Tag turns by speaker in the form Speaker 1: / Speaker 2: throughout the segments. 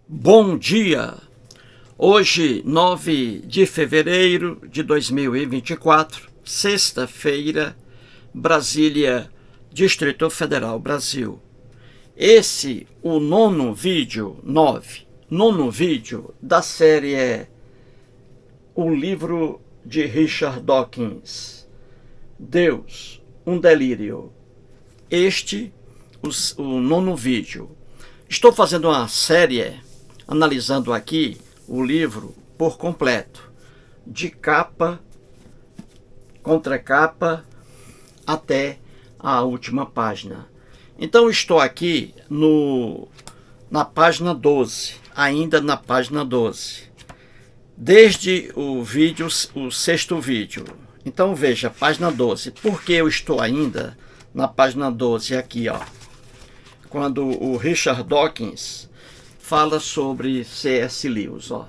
Speaker 1: Bom dia! Hoje, 9 de fevereiro de 2024, sexta-feira, Brasília, Distrito Federal, Brasil. Esse, o nono vídeo da série O Livro de Richard Dawkins, Deus, um Delírio. Este, o nono vídeo. Estou fazendo uma série analisando aqui o livro por completo, de capa, contracapa, até a última página. Então estou aqui na página 12, ainda na página 12, desde o sexto vídeo. Então veja, página 12. Por que eu estou ainda na página 12 aqui, ó? Quando o Richard Dawkins fala sobre C.S. Lewis, ó,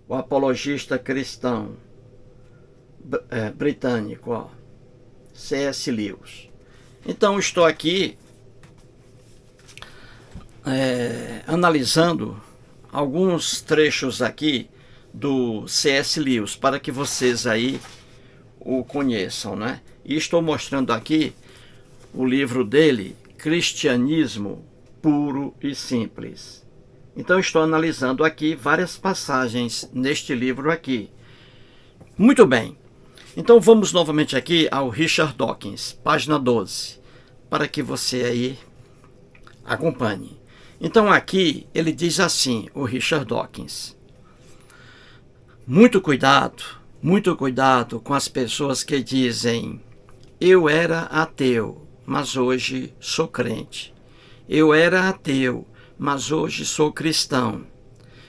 Speaker 1: o apologista cristão britânico, ó, C.S. Lewis. Então estou aqui analisando alguns trechos aqui do C.S. Lewis para que vocês aí o conheçam, né? E estou mostrando aqui o livro dele, Cristianismo Puro e Simples. Então estou analisando aqui várias passagens neste livro aqui. Muito bem. Então vamos novamente aqui ao Richard Dawkins, página 12, para que você aí acompanhe. Então aqui ele diz assim, o Richard Dawkins: muito cuidado com as pessoas que dizem: eu era ateu, mas hoje sou crente. Eu era ateu, mas hoje sou cristão.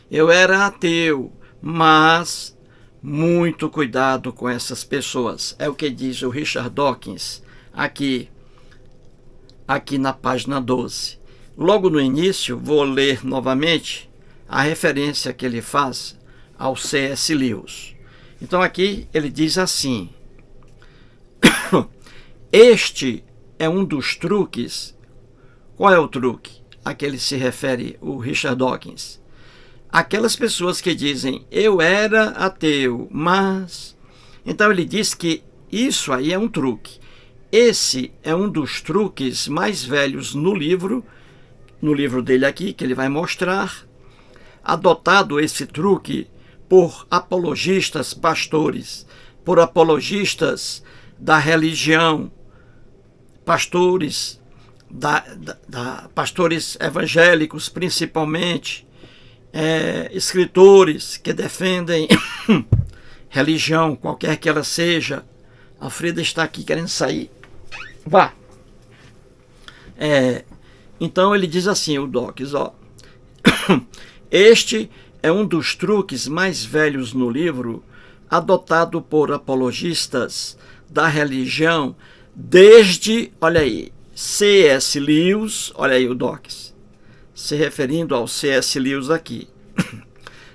Speaker 1: Eu era ateu, mas muito cuidado com essas pessoas. É o que diz o Richard Dawkins aqui na página 12. Logo no início, vou ler novamente a referência que ele faz ao C.S. Lewis. Então aqui ele diz assim: este é um dos truques. Qual é o truque a que ele se refere, o Richard Dawkins? Aquelas pessoas que dizem: eu era ateu, mas... Então ele diz que isso aí é um truque. Esse é um dos truques mais velhos no livro dele aqui, que ele vai mostrar, adotado esse truque por apologistas pastores, por apologistas da religião, pastores pastores evangélicos principalmente, escritores que defendem religião, qualquer que ela seja. A Frida está aqui querendo sair. Vá. Então ele diz assim, o Dawkins, ó, este é um dos truques mais velhos no livro, adotado por apologistas da religião desde, olha aí, C.S. Lewis, olha aí o Dawkins, se referindo ao C.S. Lewis aqui,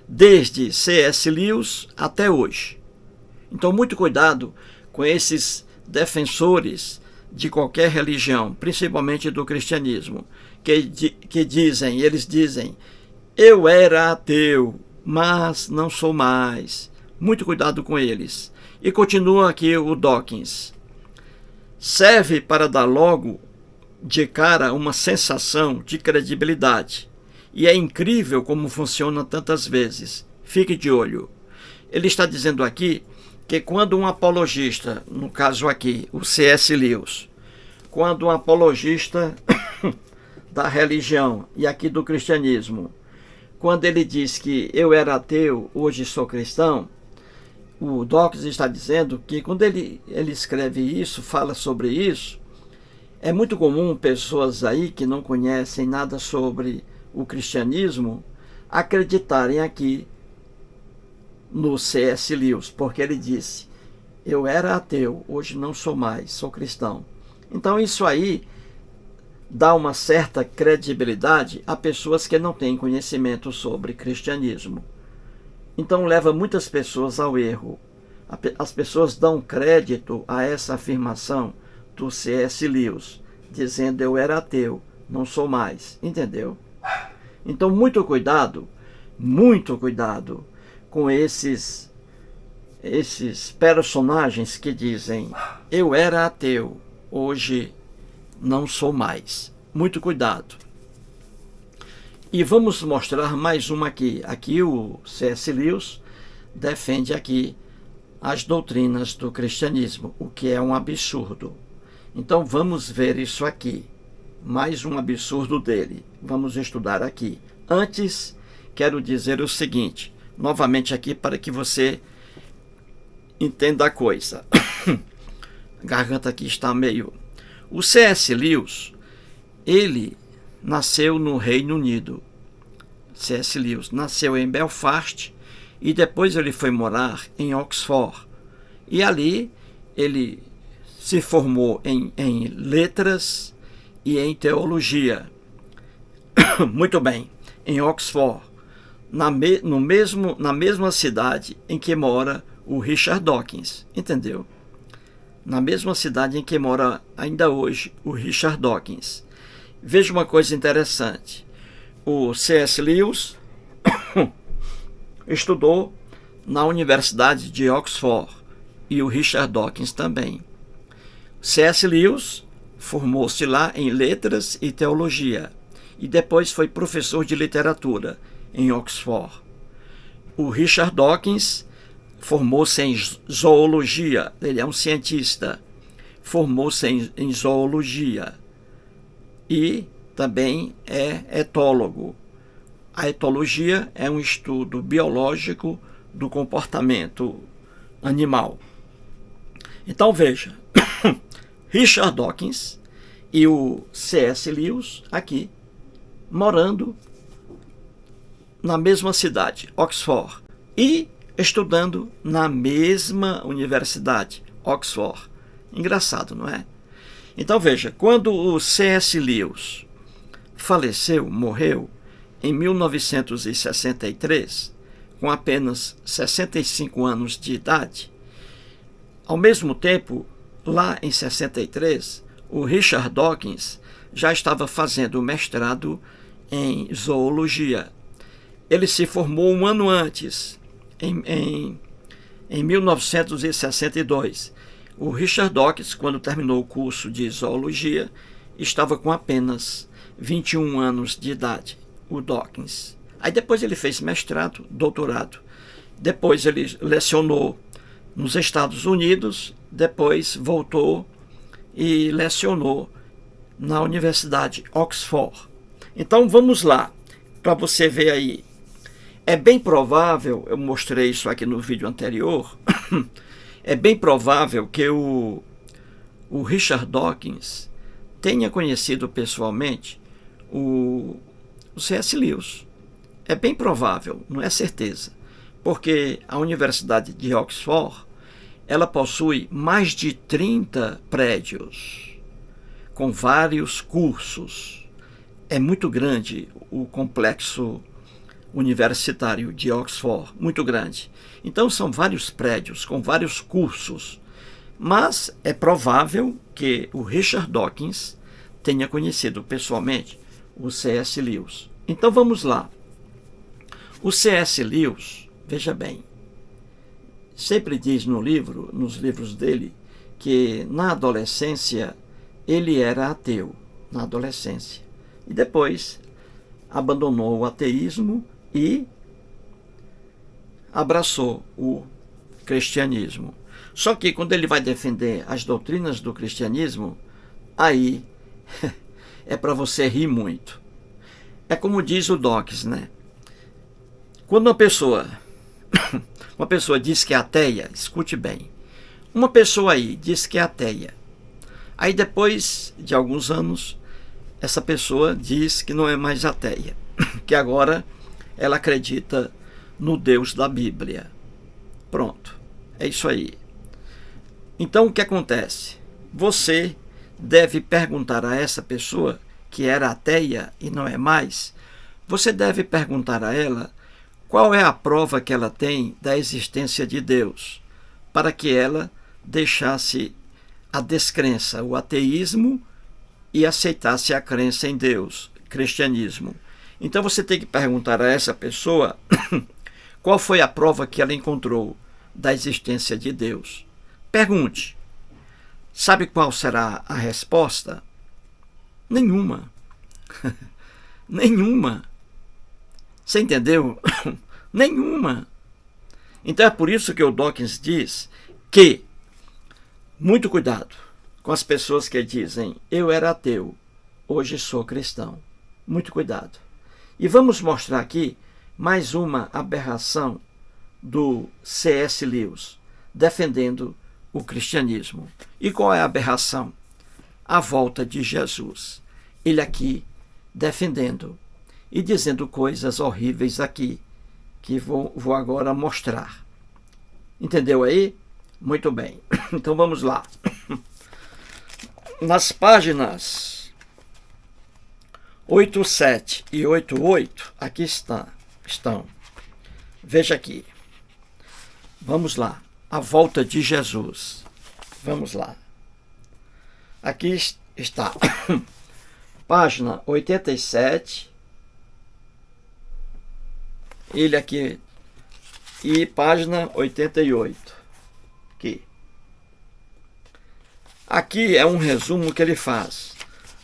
Speaker 1: desde C.S. Lewis até hoje. Então muito cuidado com esses defensores de qualquer religião, principalmente do cristianismo, que dizem, eles dizem: eu era ateu, mas não sou mais. Muito cuidado com eles. E continua aqui o Dawkins: serve para dar logo de cara uma sensação de credibilidade. E é incrível como funciona tantas vezes. Fique de olho. Ele está dizendo aqui que quando um apologista, no caso aqui, o C.S. Lewis, quando um apologista da religião e aqui do cristianismo, quando ele diz que eu era ateu, hoje sou cristão, o Dawkins está dizendo que quando ele escreve isso, fala sobre isso, é muito comum pessoas aí que não conhecem nada sobre o cristianismo acreditarem aqui no C.S. Lewis, porque ele disse: eu era ateu, hoje não sou mais, sou cristão. Então isso aí dá uma certa credibilidade a pessoas que não têm conhecimento sobre cristianismo. Então leva muitas pessoas ao erro. As pessoas dão crédito a essa afirmação do C.S. Lewis, dizendo: eu era ateu, não sou mais. Entendeu? Então, muito cuidado com esses personagens que dizem: eu era ateu, hoje não sou mais. Muito cuidado. E vamos mostrar mais uma aqui. Aqui o C.S. Lewis defende aqui as doutrinas do cristianismo, o que é um absurdo. Então vamos ver isso aqui. Mais um absurdo dele. Vamos estudar aqui. Antes, quero dizer o seguinte, novamente aqui para que você entenda a coisa. A garganta aqui está meio... O C.S. Lewis, ele nasceu no Reino Unido. C.S. Lewis nasceu em Belfast e depois ele foi morar em Oxford. E ali ele se formou em letras e em teologia. Muito bem, em Oxford, na mesma cidade em que mora o Richard Dawkins, entendeu? Na mesma cidade em que mora ainda hoje o Richard Dawkins. Veja uma coisa interessante. O C.S. Lewis estudou na Universidade de Oxford e o Richard Dawkins também. C.S. Lewis formou-se lá em letras e teologia e depois foi professor de literatura em Oxford. O Richard Dawkins formou-se em zoologia, ele é um cientista, formou-se em zoologia e também é etólogo. A etologia é um estudo biológico do comportamento animal. Então veja, Richard Dawkins e o C.S. Lewis aqui, morando na mesma cidade, Oxford, e estudando na mesma universidade, Oxford. Engraçado, não é? Então veja, quando o C.S. Lewis morreu em 1963, com apenas 65 anos de idade, ao mesmo tempo, lá em 63, o Richard Dawkins já estava fazendo mestrado em zoologia. Ele se formou um ano antes, em 1962. O Richard Dawkins, quando terminou o curso de zoologia, estava com apenas 21 anos de idade, o Dawkins. Aí depois ele fez mestrado, doutorado. Depois ele lecionou nos Estados Unidos, depois voltou e lecionou na Universidade Oxford. Então vamos lá, para você ver aí. É bem provável, eu mostrei isso aqui no vídeo anterior, é bem provável que o Richard Dawkins tenha conhecido pessoalmente o C.S. Lewis. É bem provável, não é certeza, porque a Universidade de Oxford, ela possui mais de 30 prédios, com vários cursos. É muito grande o complexo universitário de Oxford, muito grande. Então são vários prédios com vários cursos, mas é provável que o Richard Dawkins tenha conhecido pessoalmente o C.S. Lewis. Então vamos lá. O C.S. Lewis, veja bem, sempre diz nos livros dele, que na adolescência ele era ateu, na adolescência. E depois abandonou o ateísmo e abraçou o cristianismo. Só que quando ele vai defender as doutrinas do cristianismo, aí é para você rir muito. É como diz o Dawkins, né? Quando uma pessoa diz que é ateia, escute bem, uma pessoa aí diz que é ateia, aí depois de alguns anos, essa pessoa diz que não é mais ateia, que agora ela acredita no Deus da Bíblia. Pronto, é isso aí. Então o que acontece? Você deve perguntar a essa pessoa que era ateia e não é mais, você deve perguntar a ela qual é a prova que ela tem da existência de Deus, para que ela deixasse a descrença, o ateísmo, e aceitasse a crença em Deus, cristianismo. Então você tem que perguntar a essa pessoa qual foi a prova que ela encontrou da existência de Deus. Pergunte. Sabe qual será a resposta? Nenhuma. Nenhuma. Você entendeu? Nenhuma. Então é por isso que o Dawkins diz que muito cuidado com as pessoas que dizem eu era ateu, hoje sou cristão. Muito cuidado. E vamos mostrar aqui mais uma aberração do C.S. Lewis, defendendo o cristianismo. E qual é a aberração? A volta de Jesus. Ele aqui defendendo e dizendo coisas horríveis aqui, que vou agora mostrar. Entendeu aí? Muito bem. Então vamos lá. Nas páginas 87 e 88, aqui estão. Veja aqui. Vamos lá. A volta de Jesus. Vamos lá. Aqui está. Página 87. Ele aqui. E página 88. Aqui. Aqui é um resumo que ele faz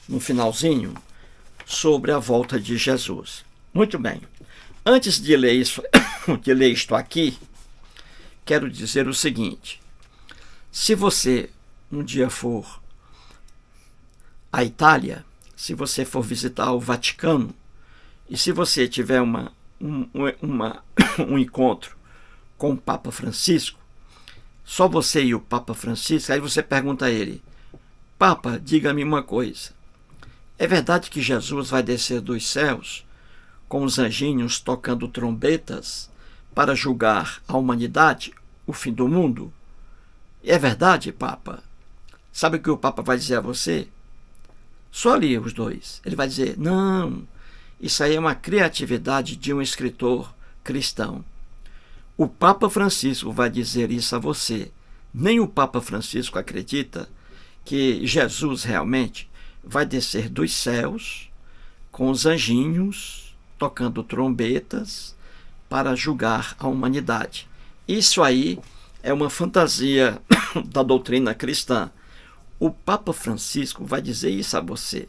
Speaker 1: no finalzinho sobre a volta de Jesus. Muito bem. Antes de ler isto aqui, quero dizer o seguinte. Se você um dia for à Itália, se você for visitar o Vaticano, e se você tiver um encontro com o Papa Francisco, só você e o Papa Francisco, aí você pergunta a ele, Papa, diga-me uma coisa, é verdade que Jesus vai descer dos céus com os anjinhos tocando trombetas para julgar a humanidade, o fim do mundo? É verdade, Papa? Sabe o que o Papa vai dizer a você? Só ali os dois. Ele vai dizer, não, isso aí é uma criatividade de um escritor cristão. O Papa Francisco vai dizer isso a você. Nem o Papa Francisco acredita que Jesus realmente vai descer dos céus com os anjinhos tocando trombetas para julgar a humanidade. Isso aí é uma fantasia da doutrina cristã. O Papa Francisco vai dizer isso a você.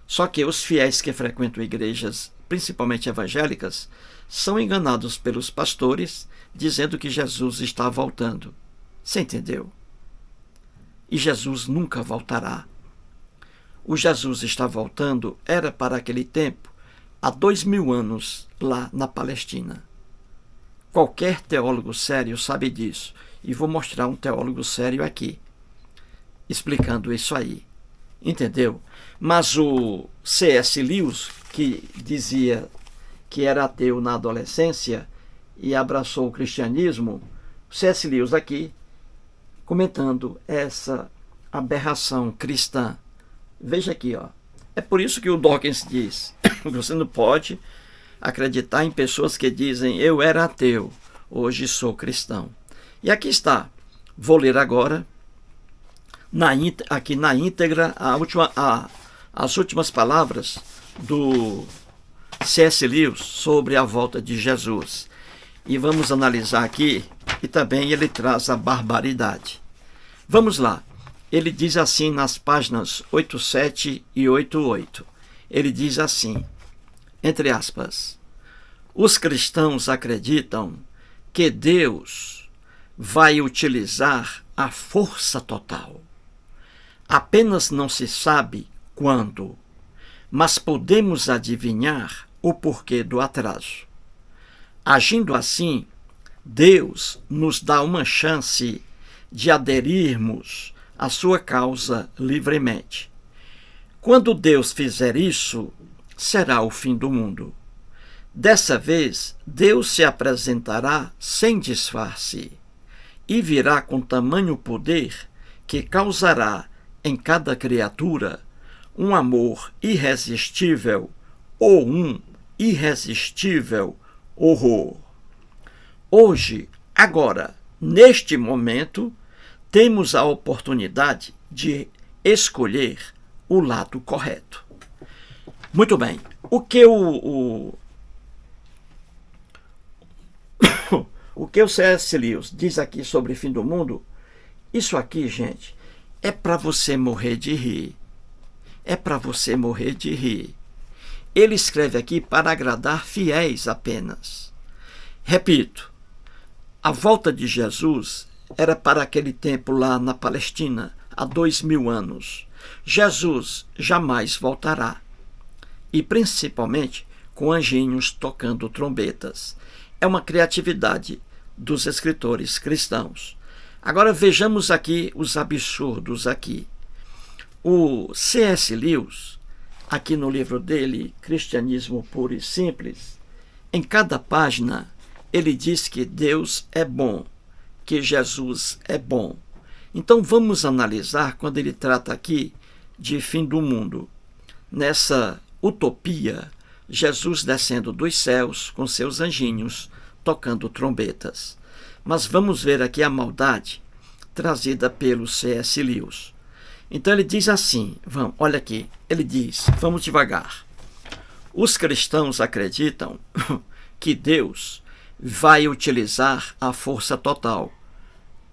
Speaker 1: Só que os fiéis que frequentam igrejas, principalmente evangélicas, são enganados pelos pastores, dizendo que Jesus está voltando. Você entendeu? E Jesus nunca voltará. O Jesus está voltando era para aquele tempo, há 2000 anos, lá na Palestina. Qualquer teólogo sério sabe disso. E vou mostrar um teólogo sério aqui, explicando isso aí. Entendeu? Mas o C.S. Lewis, que dizia que era ateu na adolescência e abraçou o cristianismo, C.S. Lewis aqui, comentando essa aberração cristã. Veja aqui, ó. É por isso que o Dawkins diz que você não pode acreditar em pessoas que dizem eu era ateu, hoje sou cristão. E aqui está. Vou ler agora, aqui na íntegra, as últimas palavras do C.S. Lewis sobre a volta de Jesus. E vamos analisar aqui, e também ele traz a barbaridade. Vamos lá. Ele diz assim nas páginas 87 e 88. Ele diz assim, entre aspas, os cristãos acreditam que Deus vai utilizar a força total. Apenas não se sabe quando, mas podemos adivinhar o porquê do atraso. Agindo assim, Deus nos dá uma chance de aderirmos à sua causa livremente. Quando Deus fizer isso, será o fim do mundo. Dessa vez, Deus se apresentará sem disfarce e virá com tamanho poder que causará em cada criatura um amor irresistível ou um irresistível horror. Hoje, agora, neste momento, temos a oportunidade de escolher o lado correto. Muito bem, O que o que o C.S. Lewis diz aqui sobre o fim do mundo, isso aqui, gente, é para você morrer de rir. É para você morrer de rir. Ele escreve aqui para agradar fiéis apenas. Repito, a volta de Jesus era para aquele tempo lá na Palestina, há 2000 anos. Jesus jamais voltará. E principalmente com anjinhos tocando trombetas. É uma criatividade dos escritores cristãos. Agora vejamos aqui os absurdos aqui. O C.S. Lewis, aqui no livro dele, Cristianismo Puro e Simples, em cada página ele diz que Deus é bom, que Jesus é bom. Então vamos analisar quando ele trata aqui de fim do mundo. Nessa utopia, Jesus descendo dos céus com seus anjinhos, tocando trombetas. Mas vamos ver aqui a maldade trazida pelo C.S. Lewis. Então ele diz assim, olha aqui, ele diz, vamos devagar. Os cristãos acreditam que Deus vai utilizar a força total.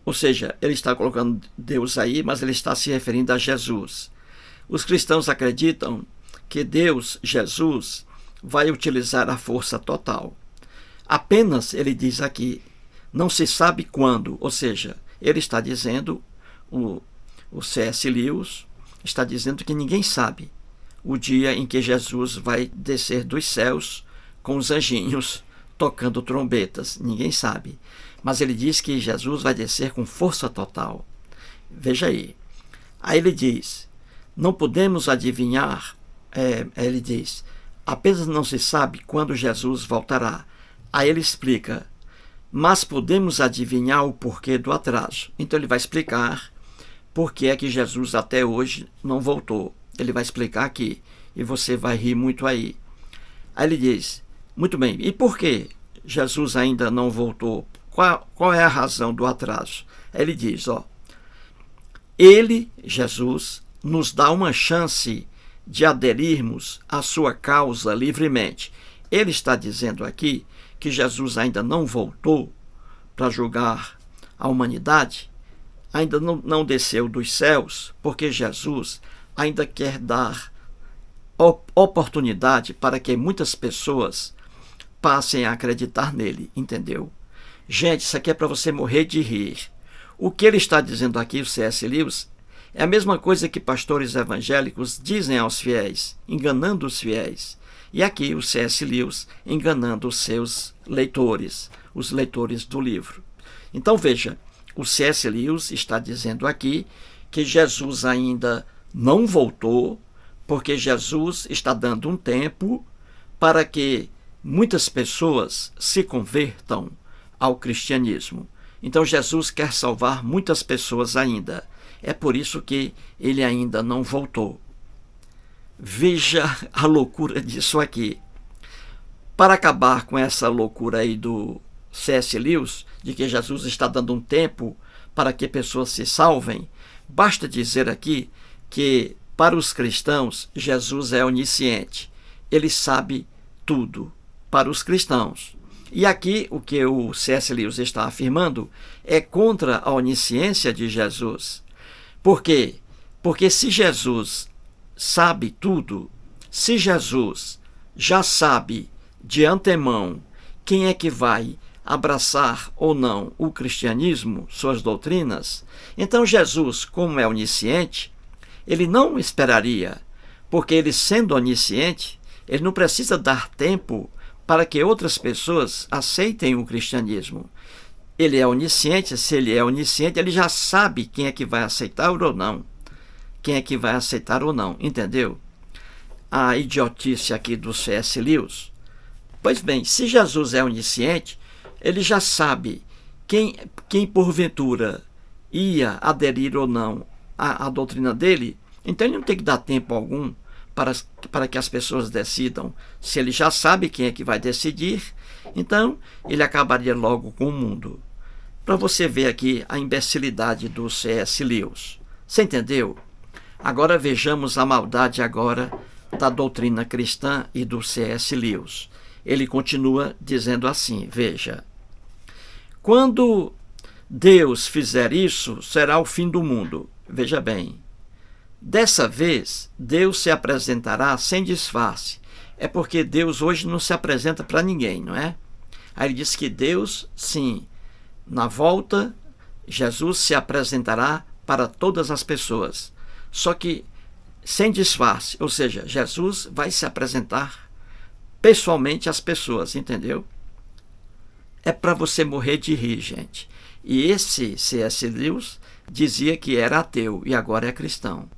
Speaker 1: Ou seja, ele está colocando Deus aí, mas ele está se referindo a Jesus. Os cristãos acreditam que Deus, Jesus, vai utilizar a força total. Apenas, ele diz aqui, não se sabe quando, ou seja, ele está dizendo, o C.S. Lewis está dizendo que ninguém sabe o dia em que Jesus vai descer dos céus com os anjinhos tocando trombetas. Ninguém sabe. Mas ele diz que Jesus vai descer com força total. Veja aí. Aí ele diz, não podemos adivinhar, ele diz, apenas não se sabe quando Jesus voltará. Aí ele explica, mas podemos adivinhar o porquê do atraso. Então ele vai explicar por que é que Jesus até hoje não voltou. Ele vai explicar aqui, e você vai rir muito aí. Aí ele diz, muito bem, e por que Jesus ainda não voltou? Qual é a razão do atraso? Aí ele diz, ele, Jesus, nos dá uma chance de aderirmos à sua causa livremente. Ele está dizendo aqui que Jesus ainda não voltou para julgar a humanidade, ainda não desceu dos céus, porque Jesus ainda quer dar oportunidade para que muitas pessoas passem a acreditar nele, entendeu? Gente, isso aqui é para você morrer de rir. O que ele está dizendo aqui, o C.S. Lewis, é a mesma coisa que pastores evangélicos dizem aos fiéis, enganando os fiéis. E aqui o C.S. Lewis enganando os seus leitores, os leitores do livro. Então veja, o C.S. Lewis está dizendo aqui que Jesus ainda não voltou, porque Jesus está dando um tempo para que muitas pessoas se convertam ao cristianismo. Então Jesus quer salvar muitas pessoas ainda. É por isso que ele ainda não voltou. Veja a loucura disso aqui. Para acabar com essa loucura aí do C.S. Lewis, de que Jesus está dando um tempo para que pessoas se salvem, basta dizer aqui que, para os cristãos, Jesus é onisciente. Ele sabe tudo para os cristãos. E aqui o que o C.S. Lewis está afirmando é contra a onisciência de Jesus. Por quê? Porque se Jesus sabe tudo, se Jesus já sabe de antemão quem é que vai abraçar ou não o cristianismo, suas doutrinas, então Jesus, como é onisciente, ele não esperaria, porque ele sendo onisciente, ele não precisa dar tempo para que outras pessoas aceitem o cristianismo. Ele é onisciente, se ele é onisciente, ele já sabe quem é que vai aceitar ou não. Quem é que vai aceitar ou não, entendeu? A idiotice aqui do C.S. Lewis. Pois bem, se Jesus é onisciente, ele já sabe quem porventura ia aderir ou não à doutrina dele, então ele não tem que dar tempo algum para que as pessoas decidam. Se ele já sabe quem é que vai decidir, então ele acabaria logo com o mundo. Para você ver aqui a imbecilidade do C.S. Lewis. Você entendeu? Agora vejamos a maldade agora da doutrina cristã e do C.S. Lewis. Ele continua dizendo assim, veja: quando Deus fizer isso, será o fim do mundo. Veja bem, dessa vez, Deus se apresentará sem disfarce. É porque Deus hoje não se apresenta para ninguém, não é? Aí ele diz que Deus, sim, na volta, Jesus se apresentará para todas as pessoas. Só que sem disfarce, ou seja, Jesus vai se apresentar pessoalmente às pessoas, entendeu? É para você morrer de rir, gente. E esse C.S. Lewis dizia que era ateu e agora é cristão.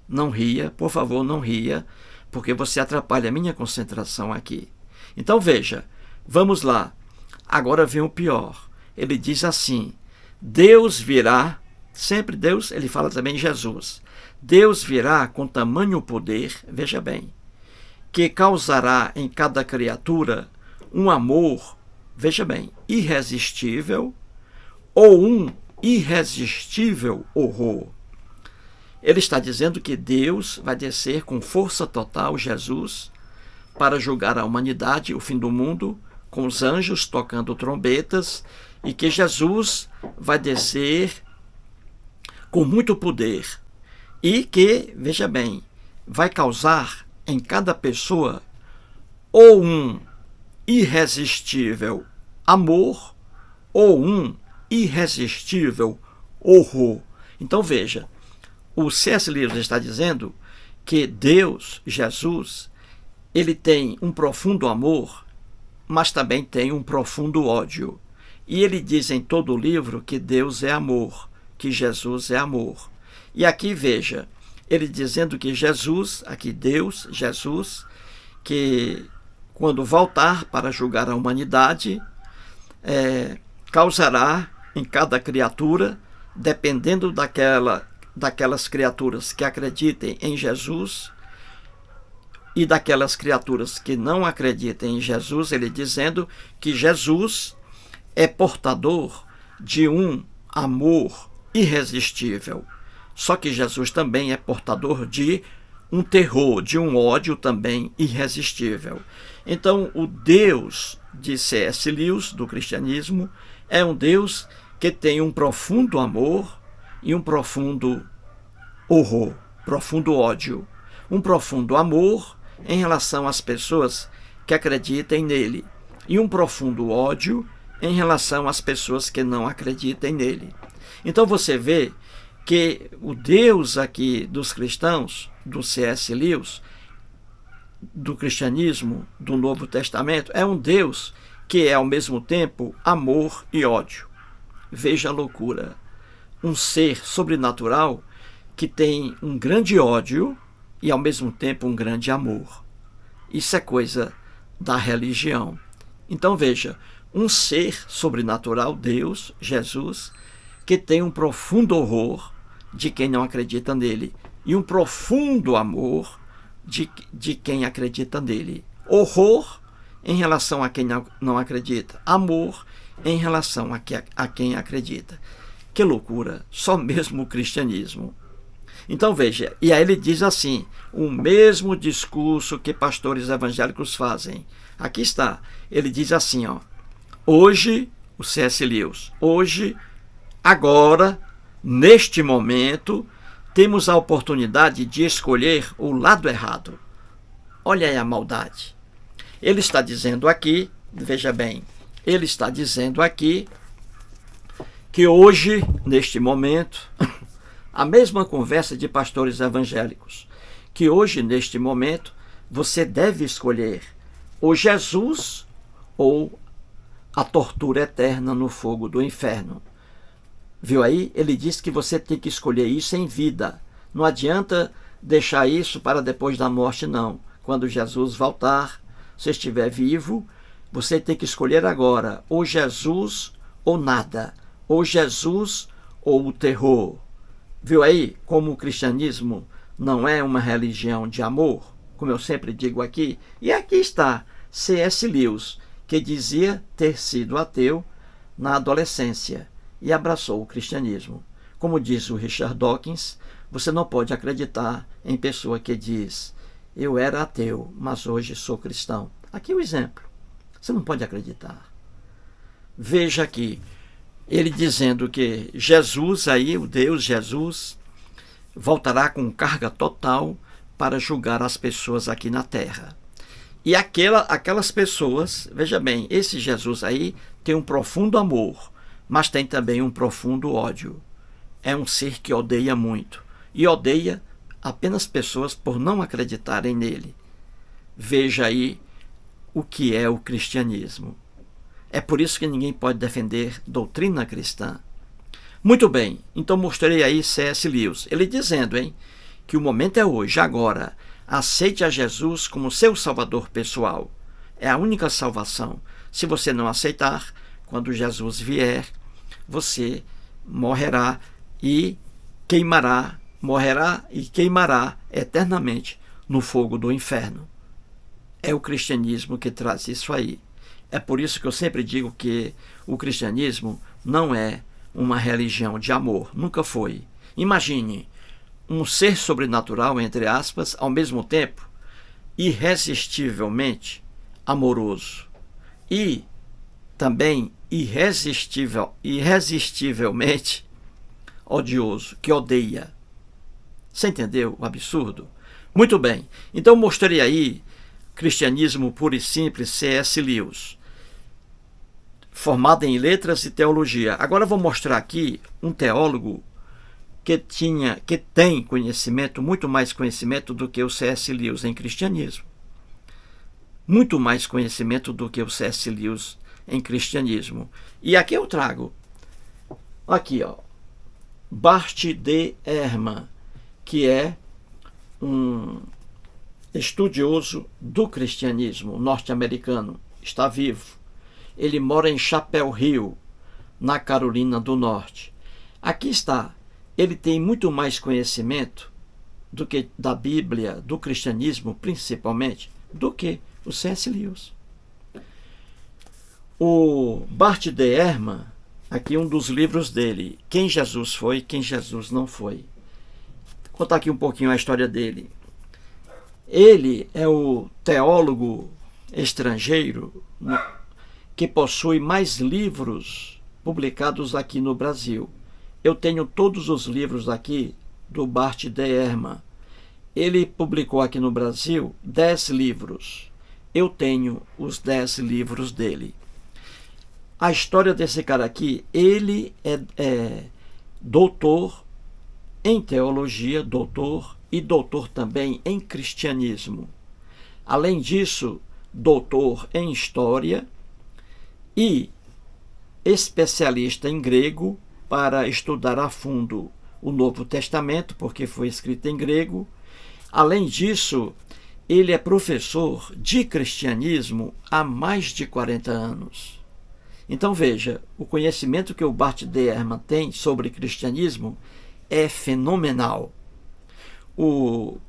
Speaker 1: Não ria, por favor, não ria, porque você atrapalha a minha concentração aqui. Então veja, vamos lá. Agora vem o pior. Ele diz assim: Deus virá, sempre Deus, ele fala também Jesus. Deus virá com tamanho poder, veja bem, que causará em cada criatura um amor, veja bem, irresistível ou um irresistível horror. Ele está dizendo que Deus vai descer com força total, Jesus, para julgar a humanidade, o fim do mundo, com os anjos tocando trombetas, e que Jesus vai descer com muito poder e que, veja bem, vai causar em cada pessoa ou um irresistível amor ou um irresistível horror. Então veja, o C.S. Lewis está dizendo que Deus, Jesus, ele tem um profundo amor, mas também tem um profundo ódio. E ele diz em todo o livro que Deus é amor, que Jesus é amor. E aqui veja, ele dizendo que Jesus, aqui Deus, Jesus, que quando voltar para julgar a humanidade, causará em cada criatura, dependendo daquelas criaturas que acreditem em Jesus e daquelas criaturas que não acreditem em Jesus, ele dizendo que Jesus é portador de um amor irresistível. Só que Jesus também é portador de um terror, de um ódio também irresistível. Então, o Deus de C.S. Lewis, do cristianismo, é um Deus que tem um profundo amor e um profundo horror, profundo ódio. Um profundo amor em relação às pessoas que acreditem nele e um profundo ódio em relação às pessoas que não acreditem nele. Então você vê que o Deus aqui dos cristãos, do C.S. Lewis, do cristianismo, do Novo Testamento, é um Deus que é ao mesmo tempo amor e ódio. Veja a loucura. Um ser sobrenatural que tem um grande ódio e ao mesmo tempo um grande amor. Isso é coisa da religião. Então veja, um ser sobrenatural, Deus, Jesus, que tem um profundo horror de quem não acredita nele e um profundo amor de quem acredita nele. Horror em relação a quem não acredita, amor em relação a quem acredita. Que loucura, só mesmo o cristianismo. Então veja, e aí ele diz assim, o mesmo discurso que pastores evangélicos fazem. Aqui está, ele diz assim, hoje, o C.S. Lewis, hoje, agora, neste momento, temos a oportunidade de escolher o lado errado. Olha aí a maldade. Ele está dizendo aqui, veja bem, ele está dizendo aqui que hoje, neste momento, a mesma conversa de pastores evangélicos, que hoje, neste momento, você deve escolher ou Jesus ou a tortura eterna no fogo do inferno. Viu aí? Ele diz que você tem que escolher isso em vida. Não adianta deixar isso para depois da morte, não. Quando Jesus voltar, se estiver vivo, você tem que escolher agora, ou Jesus ou nada, ou Jesus ou o terror. Viu aí como o cristianismo não é uma religião de amor, como eu sempre digo aqui? E aqui está C.S. Lewis, que dizia ter sido ateu na adolescência e abraçou o cristianismo. Como diz o Richard Dawkins, você não pode acreditar em pessoa que diz Eu era ateu, mas hoje sou cristão. Aqui é o exemplo. Você não pode acreditar. Veja aqui, ele dizendo que Jesus aí, o Deus Jesus, voltará com carga total para julgar as pessoas aqui na terra. E aquelas pessoas, veja bem, esse Jesus aí tem um profundo amor, mas tem também um profundo ódio. É um ser que odeia muito. E odeia apenas pessoas por não acreditarem nele. Veja aí o que é o cristianismo. É por isso que ninguém pode defender doutrina cristã. Muito bem, então mostrei aí C.S. Lewis. Ele dizendo, que o momento é hoje, agora. Aceite a Jesus como seu salvador pessoal. É a única salvação. Se você não aceitar, quando Jesus vier, você morrerá e queimará eternamente no fogo do inferno. É o cristianismo que traz isso aí. É por isso que eu sempre digo que o cristianismo não é uma religião de amor. Nunca foi. Imagine um ser sobrenatural, entre aspas, ao mesmo tempo irresistivelmente amoroso e também irresistivelmente odioso, que odeia. Você entendeu o absurdo? Muito bem. Então mostrei aí cristianismo puro e simples, C.S. Lewis, formado em letras e teologia. Agora vou mostrar aqui um teólogo que tem conhecimento, muito mais conhecimento do que o C.S. Lewis em cristianismo. Muito mais conhecimento do que o C.S. Lewis em cristianismo. E aqui eu trago, aqui, Bart D. Ehrman, que é um estudioso do cristianismo norte-americano, está vivo. Ele mora em Chapel Hill, na Carolina do Norte. Aqui está. Ele tem muito mais conhecimento do que da Bíblia, do cristianismo principalmente, do que o C.S. Lewis. O Bart D. Ehrman, aqui um dos livros dele, Quem Jesus Foi, Quem Jesus Não Foi. Vou contar aqui um pouquinho a história dele. Ele é o teólogo estrangeiro que possui mais livros publicados aqui no Brasil. Eu tenho todos os livros aqui do Bart D. Ehrman. Ele publicou aqui no Brasil 10 livros. Eu tenho os 10 livros dele. A história desse cara aqui, ele é doutor em teologia, doutor também em cristianismo. Além disso, doutor em história e especialista em grego para estudar a fundo o Novo Testamento, porque foi escrito em grego. Além disso, ele é professor de cristianismo há mais de 40 anos. Então veja, o conhecimento que o Bart D. Ehrman tem sobre cristianismo é fenomenal. O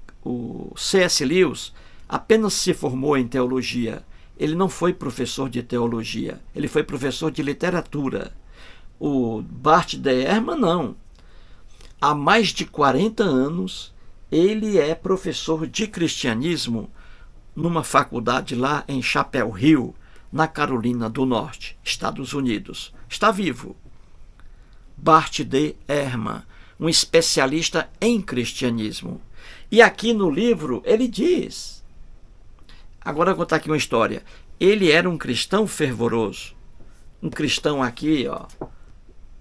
Speaker 1: C.S. Lewis apenas se formou em teologia. Ele não foi professor de teologia, ele foi professor de literatura. O Bart D. Ehrman não. Há mais de 40 anos, ele é professor de cristianismo numa faculdade lá em Chapel Hill, na Carolina do Norte, Estados Unidos. Está vivo. Bart D. Ehrman, um especialista em cristianismo. E aqui no livro ele diz, agora eu vou contar aqui uma história, ele era um cristão fervoroso, um cristão aqui,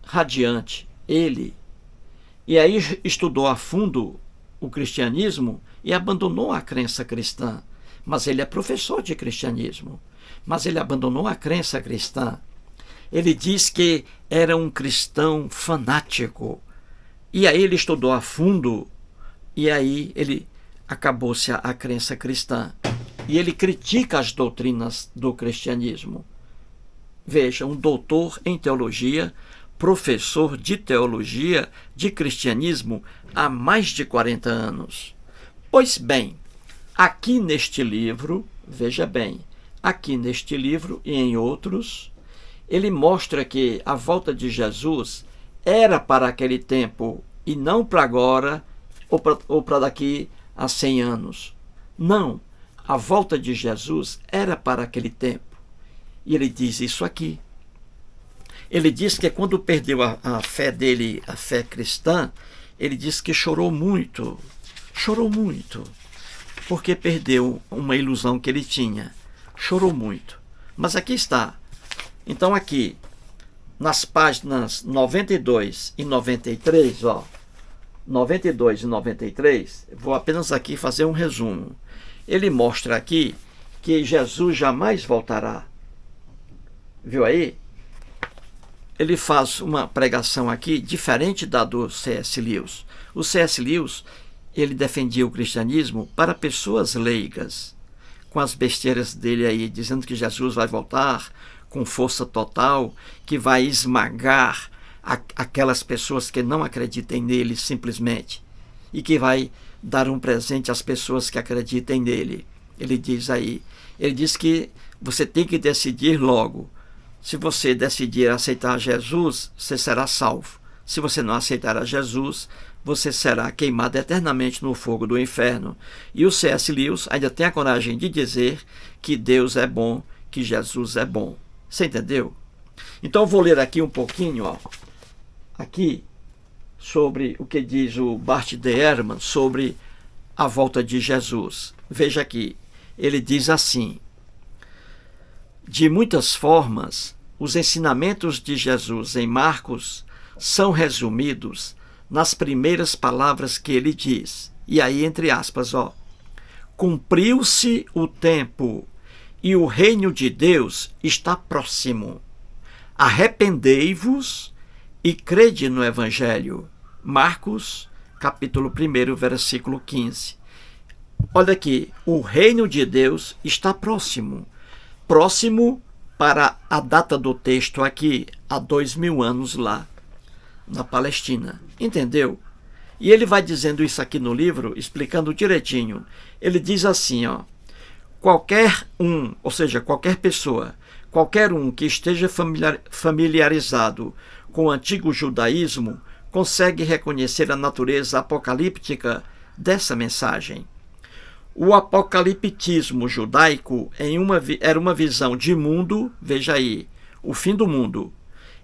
Speaker 1: radiante, ele. E aí estudou a fundo o cristianismo e abandonou a crença cristã. Mas ele é professor de cristianismo. Mas ele abandonou a crença cristã. Ele diz que era um cristão fanático. E aí ele estudou a fundo e aí ele acabou-se a crença cristã. E ele critica as doutrinas do cristianismo. Veja, um doutor em teologia, professor de teologia, de cristianismo há mais de 40 anos. Pois bem, aqui neste livro, veja bem, aqui neste livro e em outros, ele mostra que a volta de Jesus era para aquele tempo e não para agora ou para daqui a 100 anos. Não, a volta de Jesus era para aquele tempo. E ele diz isso aqui. Ele diz que quando perdeu a fé dele, a fé cristã, ele diz que chorou muito, porque perdeu uma ilusão que ele tinha. Chorou muito. Mas aqui está. Então aqui, nas páginas 92 e 93, 92 e 93, vou apenas aqui fazer um resumo. Ele mostra aqui que Jesus jamais voltará. Viu aí? Ele faz uma pregação aqui diferente da do C.S. Lewis. O C.S. Lewis, ele defendia o cristianismo para pessoas leigas, com as besteiras dele aí, dizendo que Jesus vai voltar com força total, que vai esmagar aquelas pessoas que não acreditem nele simplesmente, e que vai dar um presente às pessoas que acreditem nele. Ele diz que você tem que decidir logo. Se você decidir aceitar Jesus, você será salvo. Se você não aceitar a Jesus, você será queimado eternamente no fogo do inferno. E o C.S. Lewis ainda tem a coragem de dizer que Deus é bom, que Jesus é bom. Você entendeu? Então eu vou ler aqui um pouquinho, aqui, sobre o que diz o Bart de Ehrman sobre a volta de Jesus. Veja aqui, ele diz assim: de muitas formas, os ensinamentos de Jesus em Marcos são resumidos nas primeiras palavras que ele diz. E aí, entre aspas, cumpriu-se o tempo e o reino de Deus está próximo. Arrependei-vos e crede no Evangelho. Marcos, capítulo 1, versículo 15. Olha aqui, o reino de Deus está próximo. Próximo para a data do texto aqui, há 2000 anos lá, na Palestina. Entendeu? E ele vai dizendo isso aqui no livro, explicando direitinho. Ele diz assim, qualquer um, ou seja, qualquer pessoa, qualquer um que esteja familiarizado com o antigo judaísmo, consegue reconhecer a natureza apocalíptica dessa mensagem. O apocaliptismo judaico era uma visão de mundo, veja aí, o fim do mundo.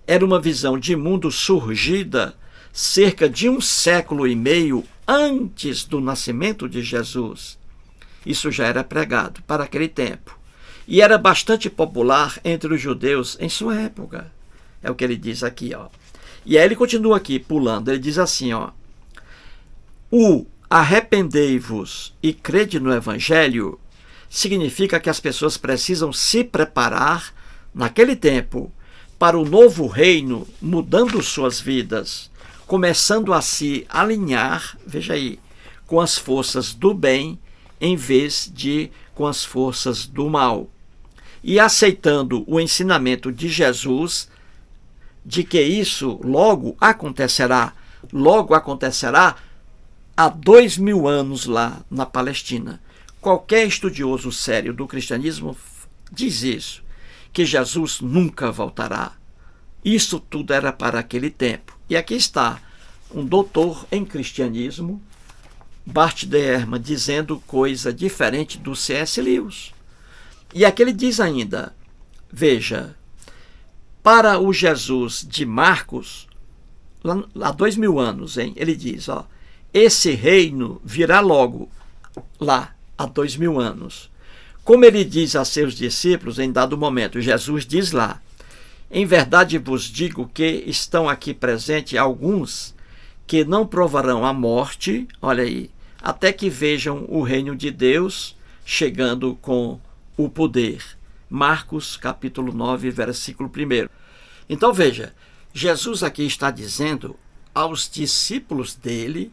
Speaker 1: Era uma visão de mundo surgida cerca de 1,5 séculos antes do nascimento de Jesus. Isso já era pregado para aquele tempo. E era bastante popular entre os judeus em sua época. É o que ele diz aqui, E aí ele continua aqui, pulando. Ele diz assim, o arrependei-vos e crede no Evangelho significa que as pessoas precisam se preparar naquele tempo para o novo reino, mudando suas vidas, começando a se alinhar, veja aí, com as forças do bem em vez de com as forças do mal. E aceitando o ensinamento de Jesus de que isso logo acontecerá há 2000 anos lá na Palestina. Qualquer estudioso sério do cristianismo diz isso, que Jesus nunca voltará. Isso tudo era para aquele tempo. E aqui está um doutor em cristianismo, Bart de Ehrman, dizendo coisa diferente do C.S. Lewis. E aqui ele diz ainda, veja, para o Jesus de Marcos, lá há 2000 anos, ele diz, esse reino virá logo, lá há 2000 anos. Como ele diz a seus discípulos em dado momento, Jesus diz lá, em verdade vos digo que estão aqui presentes alguns que não provarão a morte, olha aí, até que vejam o reino de Deus chegando com o poder. Marcos, capítulo 9, versículo 1. Então veja, Jesus aqui está dizendo aos discípulos dele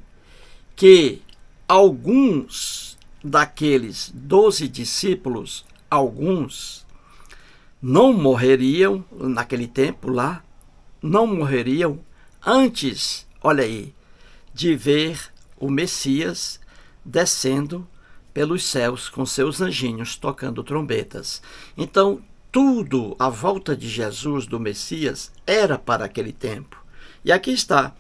Speaker 1: que alguns daqueles 12 discípulos, alguns não morreriam naquele tempo lá, não morreriam antes, olha aí, de ver o Messias descendo pelos céus com seus anjinhos tocando trombetas. Então, tudo à volta de Jesus, do Messias, era para aquele tempo. E aqui está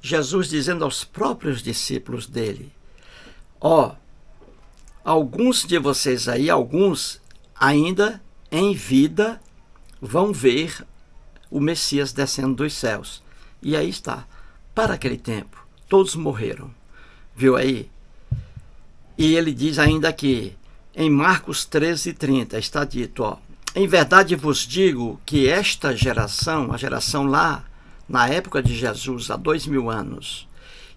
Speaker 1: Jesus dizendo aos próprios discípulos dele, Alguns de vocês aí, alguns ainda em vida, vão ver o Messias descendo dos céus. E aí está. Para aquele tempo, todos morreram. Viu aí? E ele diz ainda que em Marcos 13:30 está dito, ó, em verdade vos digo que esta geração, a geração lá na época de Jesus, há 2000 anos,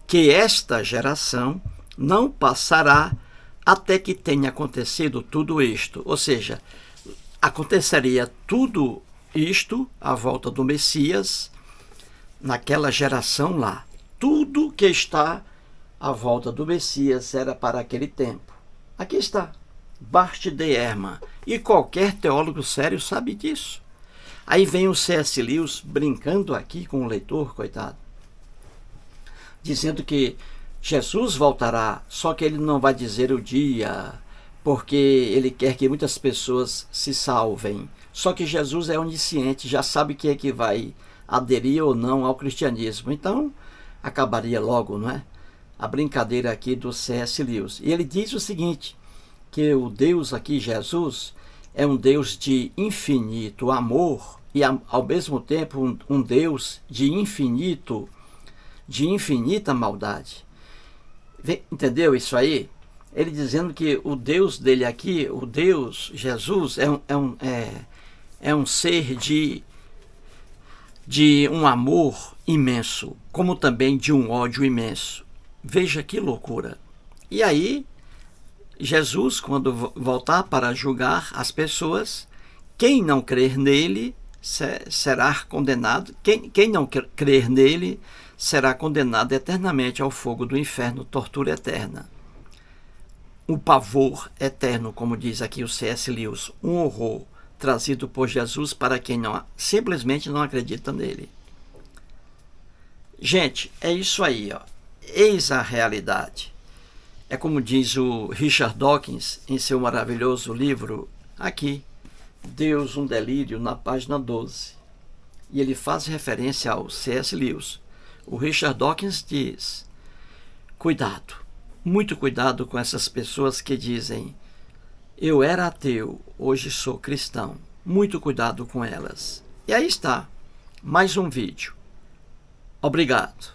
Speaker 1: que esta geração não passará até que tenha acontecido tudo isto. Ou seja, aconteceria tudo isto à volta do Messias naquela geração lá. Tudo que está à volta do Messias era para aquele tempo. Aqui está, Bart de Ehrman. E qualquer teólogo sério sabe disso. Aí vem o C.S. Lewis brincando aqui com o leitor, coitado, dizendo que Jesus voltará, só que ele não vai dizer o dia, porque ele quer que muitas pessoas se salvem. Só que Jesus é onisciente, já sabe quem é que vai aderir ou não ao cristianismo. Então, acabaria logo, não é? A brincadeira aqui do C.S. Lewis. E ele diz o seguinte, que o Deus aqui, Jesus, é um Deus de infinito amor e ao mesmo tempo um Deus de infinita maldade. Entendeu isso aí? Ele dizendo que o Deus dele aqui, o Deus Jesus, é um ser de um amor imenso, como também de um ódio imenso. Veja que loucura. E aí, Jesus, quando voltar para julgar as pessoas, quem não crer nele será condenado. Quem não crer nele será condenado eternamente ao fogo do inferno, tortura eterna. Um pavor eterno, como diz aqui o C.S. Lewis, um horror trazido por Jesus para quem simplesmente não acredita nele. Gente, é isso aí, ó. Eis a realidade. É como diz o Richard Dawkins em seu maravilhoso livro, aqui, Deus, um Delírio, na página 12. E ele faz referência ao C.S. Lewis. O Richard Dawkins diz, cuidado, muito cuidado com essas pessoas que dizem, eu era ateu, hoje sou cristão. Muito cuidado com elas. E aí está, mais um vídeo. Obrigado.